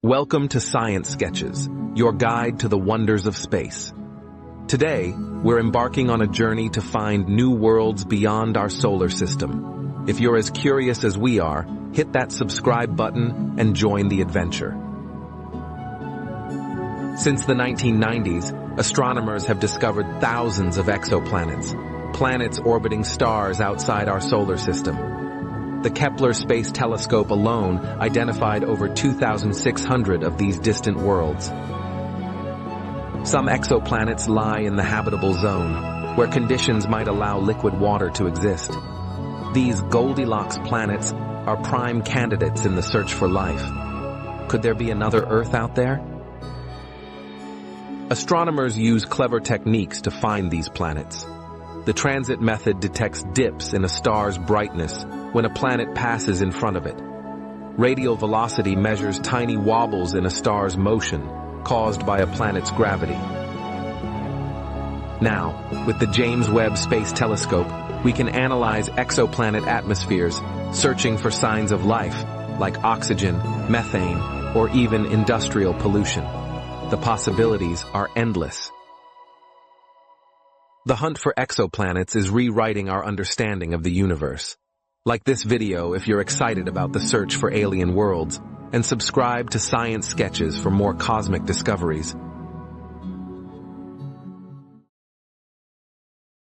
Welcome to Science Sketches, your guide to the wonders of space. Today, we're embarking on a journey to find new worlds beyond our solar system. If you're as curious as we are, hit that subscribe button and join the adventure. Since the 1990s, astronomers have discovered thousands of exoplanets, planets orbiting stars outside our solar system. The Kepler Space Telescope alone identified over 2,600 of these distant worlds. Some exoplanets lie in the habitable zone, where conditions might allow liquid water to exist. These Goldilocks planets are prime candidates in the search for life. Could there be another Earth out there? Astronomers use clever techniques to find these planets. The transit method detects dips in a star's brightness when a planet passes in front of it. Radial velocity measures tiny wobbles in a star's motion caused by a planet's gravity. Now, with the James Webb Space Telescope, we can analyze exoplanet atmospheres, searching for signs of life, like oxygen, methane, or even industrial pollution. The possibilities are endless. The hunt for exoplanets is rewriting our understanding of the universe. Like this video if you're excited about the search for alien worlds, and subscribe to Science Sketches for more cosmic discoveries.